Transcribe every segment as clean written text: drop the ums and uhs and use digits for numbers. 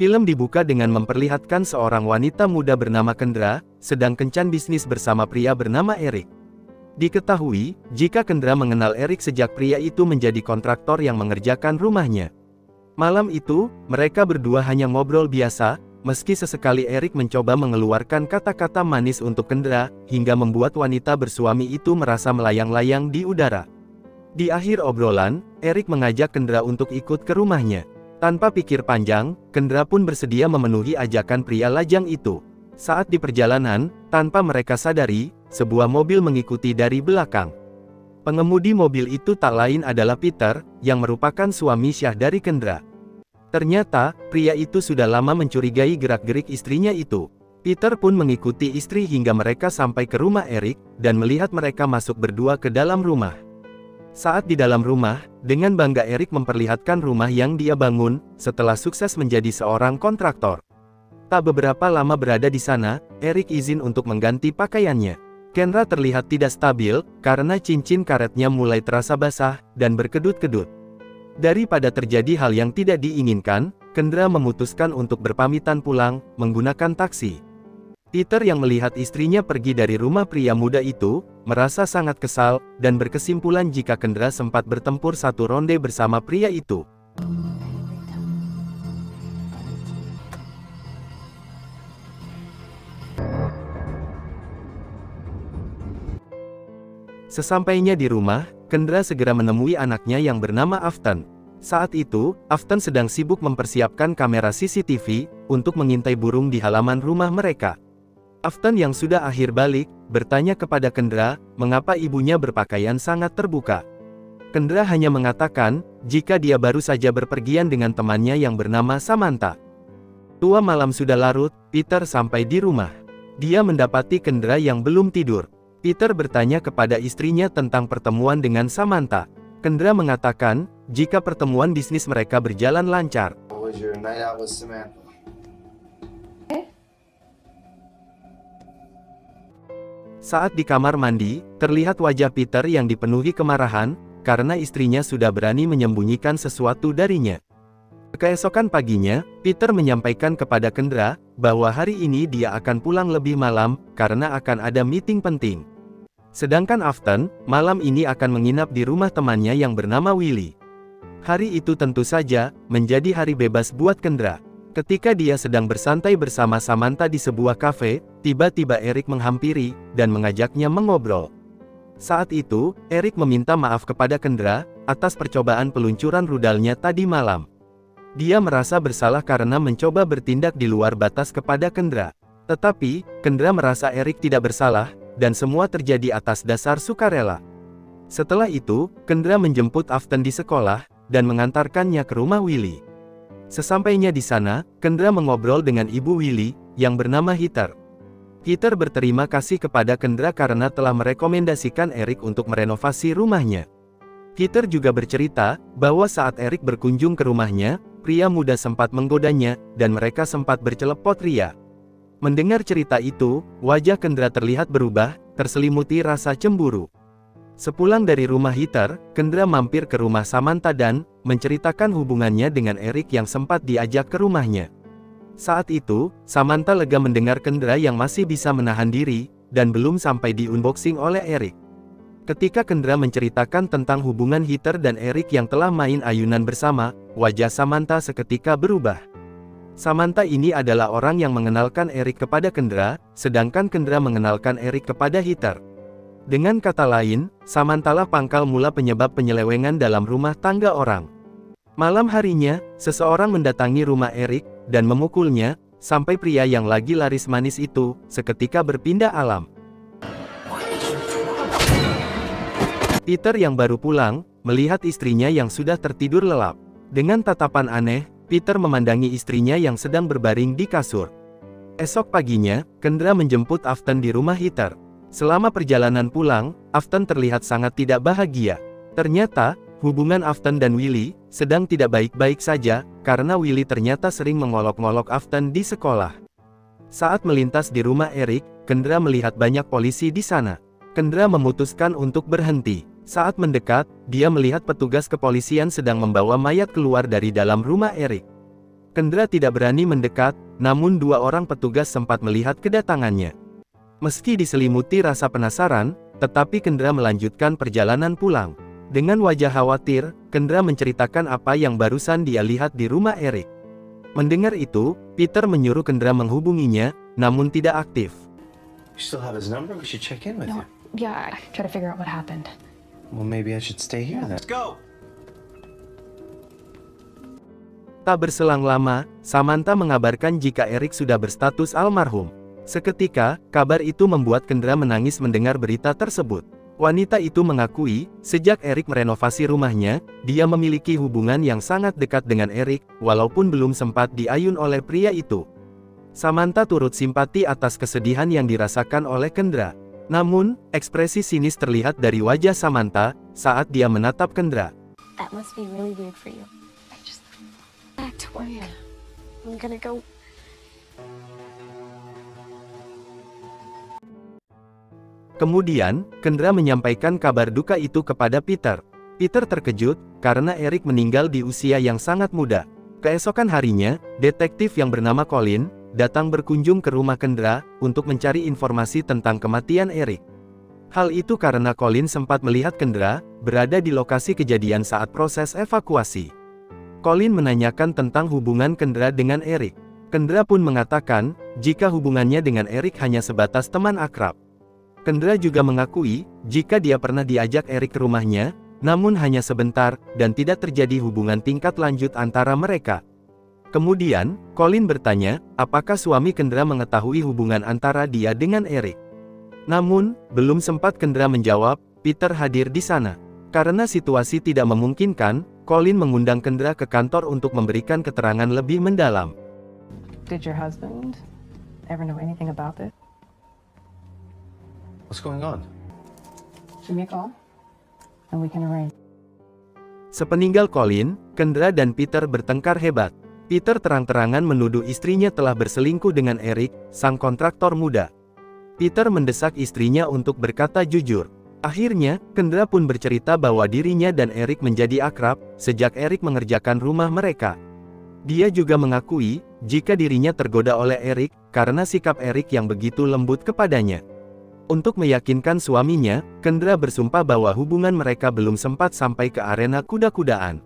Film dibuka dengan memperlihatkan seorang wanita muda bernama Kendra, sedang kencan bisnis bersama pria bernama Erik. Diketahui, jika Kendra mengenal Erik sejak pria itu menjadi kontraktor yang mengerjakan rumahnya. Malam itu, mereka berdua hanya ngobrol biasa, meski sesekali Erik mencoba mengeluarkan kata-kata manis untuk Kendra, hingga membuat wanita bersuami itu merasa melayang-layang di udara. Di akhir obrolan, Erik mengajak Kendra untuk ikut ke rumahnya. Tanpa pikir panjang, Kendra pun bersedia memenuhi ajakan pria lajang itu. Saat di perjalanan, tanpa mereka sadari, sebuah mobil mengikuti dari belakang. Pengemudi mobil itu tak lain adalah Peter, yang merupakan suami syah dari Kendra. Ternyata, pria itu sudah lama mencurigai gerak-gerik istrinya itu. Peter pun mengikuti istri hingga mereka sampai ke rumah Erik, dan melihat mereka masuk berdua ke dalam rumah. Saat di dalam rumah, dengan bangga Erik memperlihatkan rumah yang dia bangun, setelah sukses menjadi seorang kontraktor. Tak beberapa lama berada di sana, Erik izin untuk mengganti pakaiannya. Kendra terlihat tidak stabil, karena cincin karetnya mulai terasa basah, dan berkedut-kedut. Daripada terjadi hal yang tidak diinginkan, Kendra memutuskan untuk berpamitan pulang, menggunakan taksi. Peter yang melihat istrinya pergi dari rumah pria muda itu, merasa sangat kesal, dan berkesimpulan jika Kendra sempat bertempur satu ronde bersama pria itu. Sesampainya di rumah, Kendra segera menemui anaknya yang bernama Aftan. Saat itu, Aftan sedang sibuk mempersiapkan kamera CCTV, untuk mengintai burung di halaman rumah mereka. Aftan yang sudah akhir balik, bertanya kepada Kendra, mengapa ibunya berpakaian sangat terbuka. Kendra hanya mengatakan, jika dia baru saja berpergian dengan temannya yang bernama Samantha. Tua malam sudah larut, Peter sampai di rumah. Dia mendapati Kendra yang belum tidur. Peter bertanya kepada istrinya tentang pertemuan dengan Samantha. Kendra mengatakan, jika pertemuan bisnis mereka berjalan lancar. Saat di kamar mandi, terlihat wajah Peter yang dipenuhi kemarahan, karena istrinya sudah berani menyembunyikan sesuatu darinya. Keesokan paginya, Peter menyampaikan kepada Kendra, bahwa hari ini dia akan pulang lebih malam, karena akan ada meeting penting. Sedangkan Aftan, malam ini akan menginap di rumah temannya yang bernama Willy. Hari itu tentu saja, menjadi hari bebas buat Kendra. Ketika dia sedang bersantai bersama Samantha di sebuah kafe, tiba-tiba Erik menghampiri, dan mengajaknya mengobrol. Saat itu, Erik meminta maaf kepada Kendra, atas percobaan peluncuran rudalnya tadi malam. Dia merasa bersalah karena mencoba bertindak di luar batas kepada Kendra. Tetapi, Kendra merasa Erik tidak bersalah, dan semua terjadi atas dasar sukarela. Setelah itu, Kendra menjemput Aftan di sekolah, dan mengantarkannya ke rumah Willy. Sesampainya di sana, Kendra mengobrol dengan ibu Willy, yang bernama Heather. Heather berterima kasih kepada Kendra karena telah merekomendasikan Erik untuk merenovasi rumahnya. Heather juga bercerita, bahwa saat Erik berkunjung ke rumahnya, pria muda sempat menggodanya, dan mereka sempat bercelepot ria. Mendengar cerita itu, wajah Kendra terlihat berubah, terselimuti rasa cemburu. Sepulang dari rumah Heather, Kendra mampir ke rumah Samantha dan menceritakan hubungannya dengan Erik yang sempat diajak ke rumahnya. Saat itu, Samantha lega mendengar Kendra yang masih bisa menahan diri, dan belum sampai di-unboxing oleh Erik. Ketika Kendra menceritakan tentang hubungan Heather dan Erik yang telah main ayunan bersama, wajah Samantha seketika berubah. Samantha ini adalah orang yang mengenalkan Erik kepada Kendra, sedangkan Kendra mengenalkan Erik kepada Heather. Dengan kata lain, Samantha lah pangkal mula penyebab penyelewengan dalam rumah tangga orang. Malam harinya, seseorang mendatangi rumah Erik, dan memukulnya, sampai pria yang lagi laris manis itu, seketika berpindah alam. Peter yang baru pulang, melihat istrinya yang sudah tertidur lelap. Dengan tatapan aneh, Peter memandangi istrinya yang sedang berbaring di kasur. Esok paginya, Kendra menjemput Aftan di rumah Heather. Selama perjalanan pulang, Aftan terlihat sangat tidak bahagia. Ternyata, hubungan Aftan dan Willy sedang tidak baik-baik saja, karena Willy ternyata sering mengolok-ngolok Aftan di sekolah. Saat melintas di rumah Erik, Kendra melihat banyak polisi di sana. Kendra memutuskan untuk berhenti. Saat mendekat, dia melihat petugas kepolisian sedang membawa mayat keluar dari dalam rumah Erik. Kendra tidak berani mendekat, namun dua orang petugas sempat melihat kedatangannya. Meski diselimuti rasa penasaran, tetapi Kendra melanjutkan perjalanan pulang. Dengan wajah khawatir, Kendra menceritakan apa yang barusan dia lihat di rumah Eric. Mendengar itu, Peter menyuruh Kendra menghubunginya, namun tidak aktif. You still have his number? We should check in with No, him. yeah, I try to figure out what happened. Well, maybe I should stay here then. Let's go! Tak berselang lama, Samantha mengabarkan jika Eric sudah berstatus almarhum. Seketika, kabar itu membuat Kendra menangis mendengar berita tersebut. Wanita itu mengakui, sejak Eric merenovasi rumahnya, dia memiliki hubungan yang sangat dekat dengan Eric, walaupun belum sempat diayun oleh pria itu. Samantha turut simpati atas kesedihan yang dirasakan oleh Kendra. Namun, ekspresi sinis terlihat dari wajah Samantha saat dia menatap Kendra. That must be really weird for you. I just back to work. I'm gonna go. Kemudian, Kendra menyampaikan kabar duka itu kepada Peter. Peter terkejut, karena Eric meninggal di usia yang sangat muda. Keesokan harinya, detektif yang bernama Colin, datang berkunjung ke rumah Kendra, untuk mencari informasi tentang kematian Eric. Hal itu karena Colin sempat melihat Kendra, berada di lokasi kejadian saat proses evakuasi. Colin menanyakan tentang hubungan Kendra dengan Eric. Kendra pun mengatakan, jika hubungannya dengan Eric hanya sebatas teman akrab. Kendra juga mengakui, jika dia pernah diajak Eric ke rumahnya, namun hanya sebentar, dan tidak terjadi hubungan tingkat lanjut antara mereka. Kemudian, Colin bertanya, apakah suami Kendra mengetahui hubungan antara dia dengan Eric. Namun, belum sempat Kendra menjawab, Peter hadir di sana. Karena situasi tidak memungkinkan, Colin mengundang Kendra ke kantor untuk memberikan keterangan lebih mendalam. Did your husband ever know anything about this? What's going on? Give me a call, and we can arrange. Sepeninggal Colin, Kendra dan Peter bertengkar hebat. Peter terang-terangan menuduh istrinya telah berselingkuh dengan Eric, sang kontraktor muda. Peter mendesak istrinya untuk berkata jujur. Akhirnya, Kendra pun bercerita bahwa dirinya dan Eric menjadi akrab, sejak Eric mengerjakan rumah mereka. Dia juga mengakui, jika dirinya tergoda oleh Eric, karena sikap Eric yang begitu lembut kepadanya. Untuk meyakinkan suaminya, Kendra bersumpah bahwa hubungan mereka belum sempat sampai ke arena kuda-kudaan.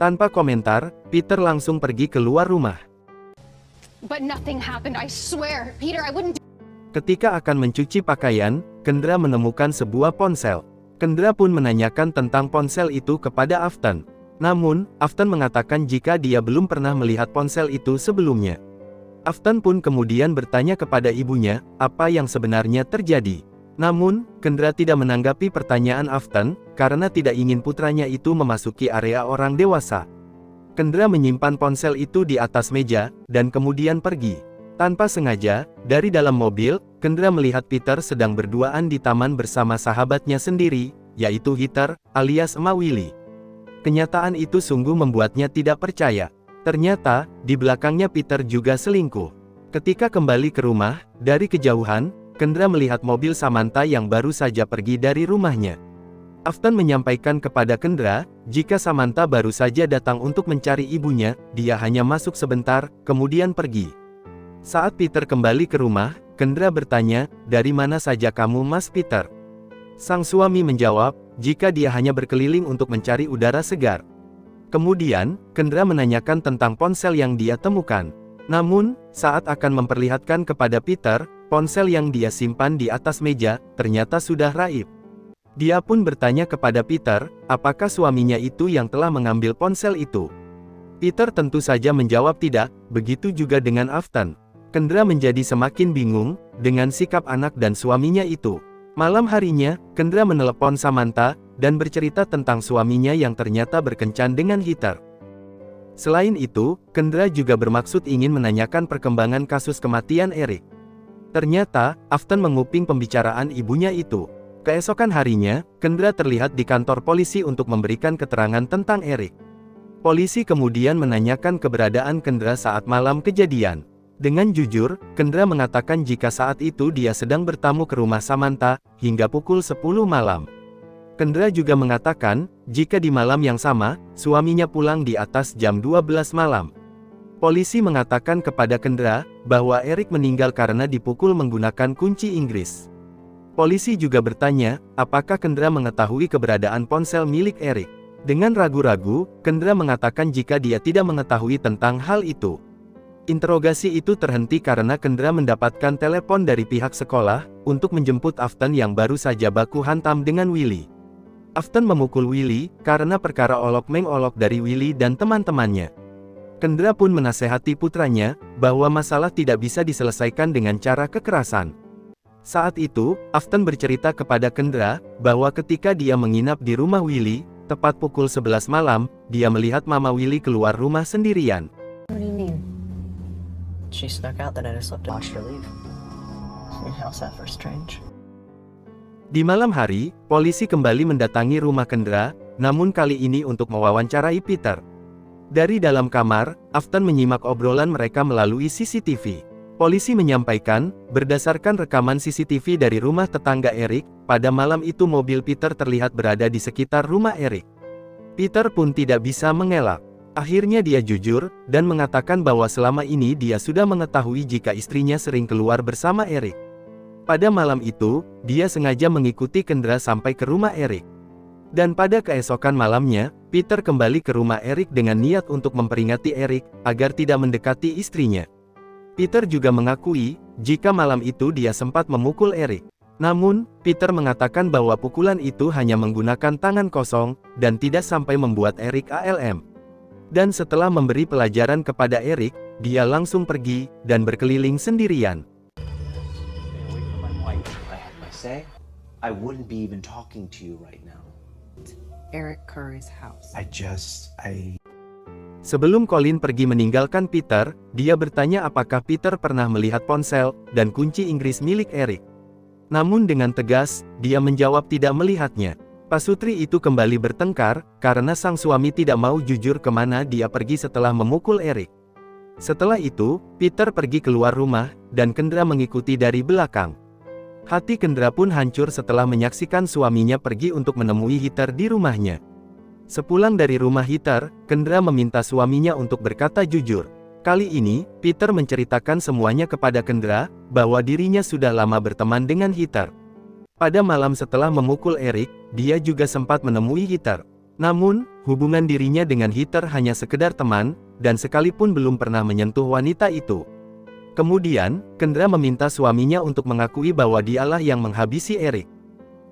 Tanpa komentar, Peter langsung pergi keluar rumah. But nothing happened, I swear. Peter, I wouldn't. Ketika akan mencuci pakaian, Kendra menemukan sebuah ponsel. Kendra pun menanyakan tentang ponsel itu kepada Afton. Namun, Afton mengatakan jika dia belum pernah melihat ponsel itu sebelumnya. Afton pun kemudian bertanya kepada ibunya, apa yang sebenarnya terjadi. Namun, Kendra tidak menanggapi pertanyaan Afton, karena tidak ingin putranya itu memasuki area orang dewasa. Kendra menyimpan ponsel itu di atas meja, dan kemudian pergi. Tanpa sengaja, dari dalam mobil, Kendra melihat Peter sedang berduaan di taman bersama sahabatnya sendiri, yaitu Heather, alias Emak Willy. Kenyataan itu sungguh membuatnya tidak percaya. Ternyata, di belakangnya Peter juga selingkuh. Ketika kembali ke rumah, dari kejauhan, Kendra melihat mobil Samantha yang baru saja pergi dari rumahnya. Afton menyampaikan kepada Kendra, jika Samantha baru saja datang untuk mencari ibunya, dia hanya masuk sebentar, kemudian pergi. Saat Peter kembali ke rumah, Kendra bertanya, dari mana saja kamu Mas Peter? Sang suami menjawab, jika dia hanya berkeliling untuk mencari udara segar. Kemudian, Kendra menanyakan tentang ponsel yang dia temukan. Namun, saat akan memperlihatkan kepada Peter, ponsel yang dia simpan di atas meja, ternyata sudah raib. Dia pun bertanya kepada Peter, apakah suaminya itu yang telah mengambil ponsel itu. Peter tentu saja menjawab tidak, begitu juga dengan Afton. Kendra menjadi semakin bingung, dengan sikap anak dan suaminya itu. Malam harinya, Kendra menelepon Samantha, dan bercerita tentang suaminya yang ternyata berkencan dengan Heather. Selain itu, Kendra juga bermaksud ingin menanyakan perkembangan kasus kematian Eric. Ternyata, Afton menguping pembicaraan ibunya itu. Keesokan harinya, Kendra terlihat di kantor polisi untuk memberikan keterangan tentang Eric. Polisi kemudian menanyakan keberadaan Kendra saat malam kejadian. Dengan jujur, Kendra mengatakan jika saat itu dia sedang bertamu ke rumah Samantha, hingga pukul 10 malam. Kendra juga mengatakan, jika di malam yang sama, suaminya pulang di atas jam 12 malam. Polisi mengatakan kepada Kendra bahwa Eric meninggal karena dipukul menggunakan kunci Inggris. Polisi juga bertanya, apakah Kendra mengetahui keberadaan ponsel milik Eric. Dengan ragu-ragu, Kendra mengatakan jika dia tidak mengetahui tentang hal itu. Interogasi itu terhenti karena Kendra mendapatkan telepon dari pihak sekolah untuk menjemput Afton yang baru saja baku hantam dengan Willy. Afton memukul Willy karena perkara olok-mengolok dari Willy dan teman-temannya. Kendra pun menasehati putranya bahwa masalah tidak bisa diselesaikan dengan cara kekerasan. Saat itu, Afton bercerita kepada Kendra bahwa ketika dia menginap di rumah Willy, tepat pukul 11 malam, dia melihat Mama Willy keluar rumah sendirian. What do you mean? She snuck out, then I just watched her leave. How's that for strange? Di malam hari, polisi kembali mendatangi rumah Kendra, namun kali ini untuk mewawancarai Peter. Dari dalam kamar, Afton menyimak obrolan mereka melalui CCTV. Polisi menyampaikan, berdasarkan rekaman CCTV dari rumah tetangga Eric, pada malam itu mobil Peter terlihat berada di sekitar rumah Eric. Peter pun tidak bisa mengelak. Akhirnya dia jujur, dan mengatakan bahwa selama ini dia sudah mengetahui jika istrinya sering keluar bersama Eric. Pada malam itu, dia sengaja mengikuti Kendra sampai ke rumah Eric. Dan pada keesokan malamnya, Peter kembali ke rumah Eric dengan niat untuk memperingati Eric, agar tidak mendekati istrinya. Peter juga mengakui, jika malam itu dia sempat memukul Eric. Namun, Peter mengatakan bahwa pukulan itu hanya menggunakan tangan kosong, dan tidak sampai membuat Eric ALM. Dan setelah memberi pelajaran kepada Eric, dia langsung pergi, dan berkeliling sendirian. I wouldn't be even talking to you right now. Eric Curry's house. Sebelum Colin pergi meninggalkan Peter, dia bertanya apakah Peter pernah melihat ponsel dan kunci Inggris milik Eric. Namun dengan tegas, dia menjawab tidak melihatnya. Pasutri itu kembali bertengkar, karena sang suami tidak mau jujur kemana dia pergi setelah memukul Eric. Setelah itu, Peter pergi keluar rumah, dan Kendra mengikuti dari belakang. Hati Kendra pun hancur setelah menyaksikan suaminya pergi untuk menemui Heather di rumahnya. Sepulang dari rumah Heather, Kendra meminta suaminya untuk berkata jujur. Kali ini, Peter menceritakan semuanya kepada Kendra, bahwa dirinya sudah lama berteman dengan Heather. Pada malam setelah memukul Eric, dia juga sempat menemui Heather. Namun, hubungan dirinya dengan Heather hanya sekedar teman, dan sekalipun belum pernah menyentuh wanita itu. Kemudian, Kendra meminta suaminya untuk mengakui bahwa dialah yang menghabisi Eric.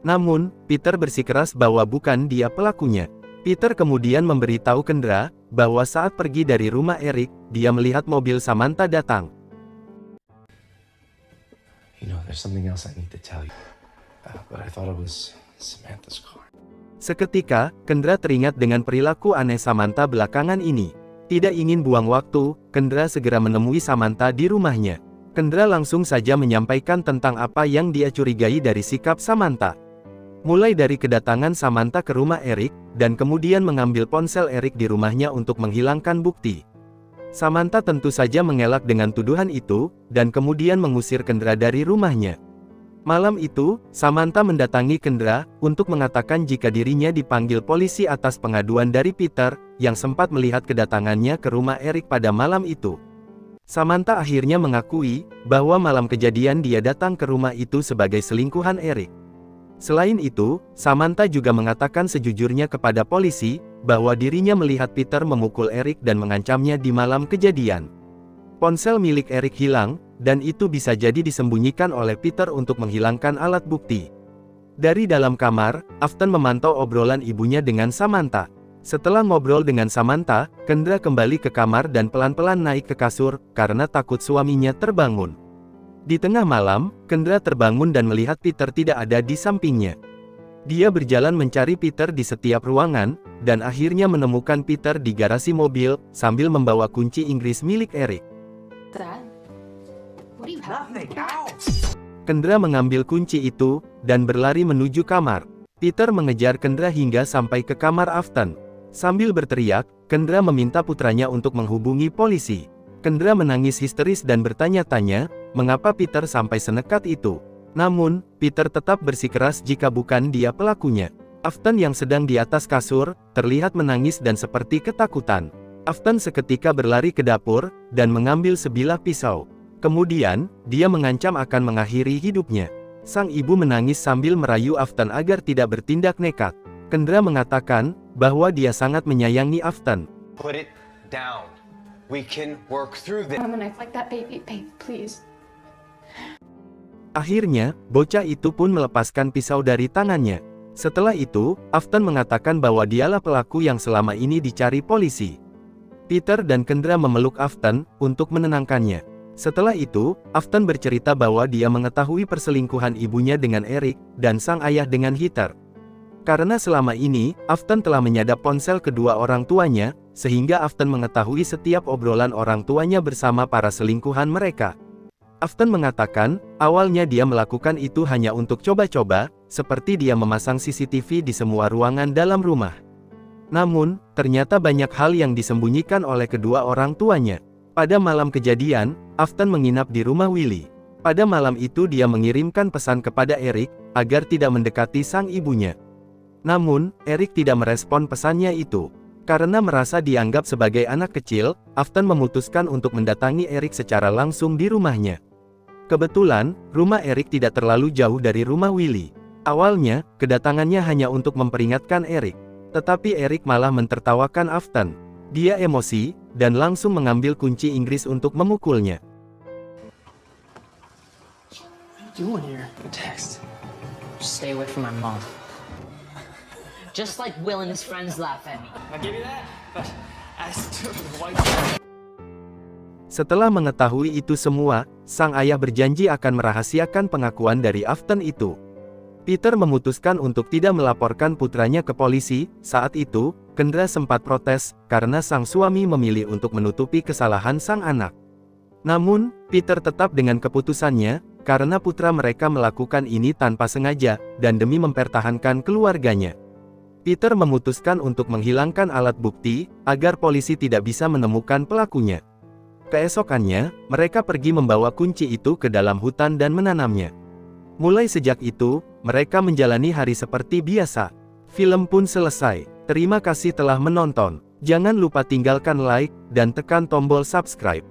Namun, Peter bersikeras bahwa bukan dia pelakunya. Peter kemudian memberitahu Kendra, bahwa saat pergi dari rumah Eric, dia melihat mobil Samantha datang. You know, there's something else I need to tell you. But I thought it was Samantha's car. Seketika, Kendra teringat dengan perilaku aneh Samantha belakangan ini. Tidak ingin buang waktu, Kendra segera menemui Samantha di rumahnya. Kendra langsung saja menyampaikan tentang apa yang dia curigai dari sikap Samantha. Mulai dari kedatangan Samantha ke rumah Eric, dan kemudian mengambil ponsel Eric di rumahnya untuk menghilangkan bukti. Samantha tentu saja mengelak dengan tuduhan itu, dan kemudian mengusir Kendra dari rumahnya. Malam itu, Samantha mendatangi Kendra, untuk mengatakan jika dirinya dipanggil polisi atas pengaduan dari Peter, yang sempat melihat kedatangannya ke rumah Eric pada malam itu. Samantha akhirnya mengakui, bahwa malam kejadian dia datang ke rumah itu sebagai selingkuhan Eric. Selain itu, Samantha juga mengatakan sejujurnya kepada polisi, bahwa dirinya melihat Peter memukul Eric dan mengancamnya di malam kejadian. Ponsel milik Eric hilang, dan itu bisa jadi disembunyikan oleh Peter untuk menghilangkan alat bukti. Dari dalam kamar, Afton memantau obrolan ibunya dengan Samantha. Setelah ngobrol dengan Samantha, Kendra kembali ke kamar dan pelan-pelan naik ke kasur, karena takut suaminya terbangun. Di tengah malam, Kendra terbangun dan melihat Peter tidak ada di sampingnya. Dia berjalan mencari Peter di setiap ruangan, dan akhirnya menemukan Peter di garasi mobil, sambil membawa kunci Inggris milik Eric. That? What do you have? Kendra mengambil kunci itu, dan berlari menuju kamar. Peter mengejar Kendra hingga sampai ke kamar Afton. Sambil berteriak, Kendra meminta putranya untuk menghubungi polisi. Kendra menangis histeris dan bertanya-tanya, mengapa Peter sampai senekat itu. Namun, Peter tetap bersikeras jika bukan dia pelakunya. Afton yang sedang di atas kasur, terlihat menangis dan seperti ketakutan. Afton seketika berlari ke dapur, dan mengambil sebilah pisau. Kemudian, dia mengancam akan mengakhiri hidupnya. Sang ibu menangis sambil merayu Afton agar tidak bertindak nekat. Kendra mengatakan, bahwa dia sangat menyayangi Afton. Put it down. We can work through this. I'm a knife like that, baby, please. Akhirnya, bocah itu pun melepaskan pisau dari tangannya. Setelah itu, Afton mengatakan bahwa dialah pelaku yang selama ini dicari polisi. Peter dan Kendra memeluk Afton, untuk menenangkannya. Setelah itu, Afton bercerita bahwa dia mengetahui perselingkuhan ibunya dengan Eric, dan sang ayah dengan Heather. Karena selama ini, Afton telah menyadap ponsel kedua orang tuanya, sehingga Afton mengetahui setiap obrolan orang tuanya bersama para selingkuhan mereka. Afton mengatakan, awalnya dia melakukan itu hanya untuk coba-coba, seperti dia memasang CCTV di semua ruangan dalam rumah. Namun, ternyata banyak hal yang disembunyikan oleh kedua orang tuanya. Pada malam kejadian, Afton menginap di rumah Willy. Pada malam itu dia mengirimkan pesan kepada Eric, agar tidak mendekati sang ibunya. Namun, Eric tidak merespon pesannya itu. Karena merasa dianggap sebagai anak kecil, Afton memutuskan untuk mendatangi Eric secara langsung di rumahnya. Kebetulan, rumah Eric tidak terlalu jauh dari rumah Willy. Awalnya, kedatangannya hanya untuk memperingatkan Eric. Tetapi Eric malah mentertawakan Afton. Dia emosi, dan langsung mengambil kunci Inggris untuk memukulnya. What are you doing here? The text. Just stay away from my mom. Just like Will and his friends laugh at me. I give you that, but I still white. Setelah mengetahui itu semua, sang ayah berjanji akan merahasiakan pengakuan dari Afton itu. Peter memutuskan untuk tidak melaporkan putranya ke polisi. Saat itu, Kendra sempat protes, karena sang suami memilih untuk menutupi kesalahan sang anak. Namun, Peter tetap dengan keputusannya, karena putra mereka melakukan ini tanpa sengaja, dan demi mempertahankan keluarganya. Peter memutuskan untuk menghilangkan alat bukti, agar polisi tidak bisa menemukan pelakunya. Keesokannya, mereka pergi membawa kunci itu ke dalam hutan dan menanamnya. Mulai sejak itu, mereka menjalani hari seperti biasa. Film pun selesai. Terima kasih telah menonton. Jangan lupa tinggalkan like, dan tekan tombol subscribe.